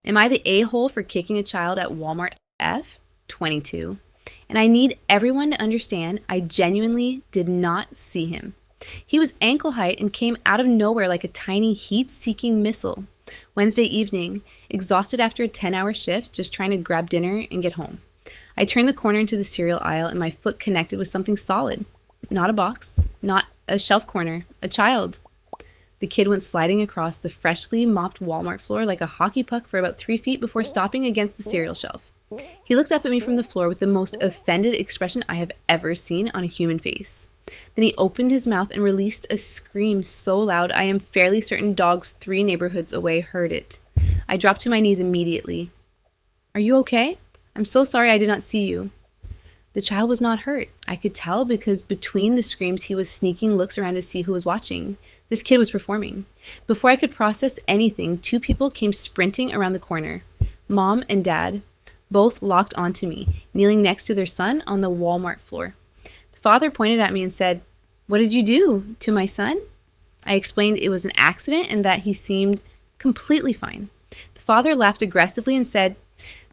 Am I the a-hole for kicking a child at Walmart F? 22. And I need everyone to understand I genuinely did not see him. He was ankle height and came out of nowhere like a tiny heat-seeking missile. Wednesday evening, exhausted after a 10-hour shift, just trying to grab dinner and get home. I turned the corner into the cereal aisle and my foot connected with something solid. Not a box, not a shelf corner, a child. The kid went sliding across the freshly mopped Walmart floor like a hockey puck for about 3 feet before stopping against the cereal shelf. He looked up at me from the floor with the most offended expression I have ever seen on a human face. Then he opened his mouth and released a scream so loud I am fairly certain dogs 3 neighborhoods away heard it. I dropped to my knees immediately. Are you okay? I'm so sorry I did not see you. The child was not hurt. I could tell because between the screams he was sneaking looks around to see who was watching. This kid was performing. Before I could process anything, 2 people came sprinting around the corner. Mom and Dad, both locked onto me, kneeling next to their son on the Walmart floor. The father pointed at me and said, "What did you do to my son?" I explained it was an accident and that he seemed completely fine. The father laughed aggressively and said,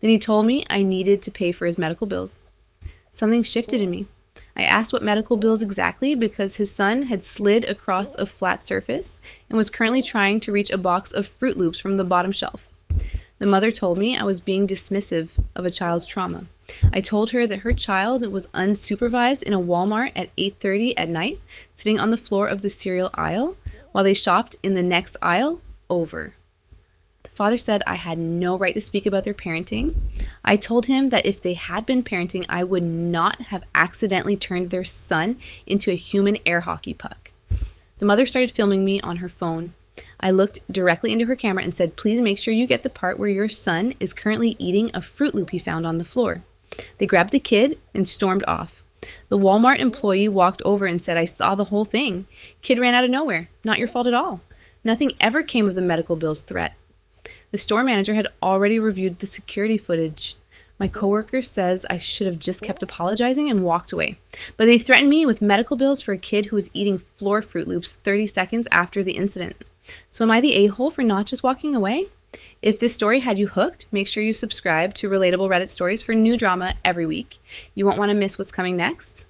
then he told me I needed to pay for his medical bills. Something shifted in me. I asked what medical bills exactly because his son had slid across a flat surface and was currently trying to reach a box of Fruit Loops from the bottom shelf. The mother told me I was being dismissive of a child's trauma. I told her that her child was unsupervised in a Walmart at 8:30 at night, sitting on the floor of the cereal aisle while they shopped in the next aisle over. The father said I had no right to speak about their parenting. I told him that if they had been parenting, I would not have accidentally turned their son into a human air hockey puck. The mother started filming me on her phone. I looked directly into her camera and said, "Please make sure you get the part where your son is currently eating a Fruit Loop he found on the floor." They grabbed the kid and stormed off. The Walmart employee walked over and said, "I saw the whole thing. Kid ran out of nowhere. Not your fault at all." Nothing ever came of the medical bills threat. The store manager had already reviewed the security footage. My coworker says I should have just kept apologizing and walked away. But they threatened me with medical bills for a kid who was eating floor Fruit Loops 30 seconds after the incident. So am I the a-hole for not just walking away? If this story had you hooked, make sure you subscribe to Relatable Reddit Stories for new drama every week. You won't want to miss what's coming next.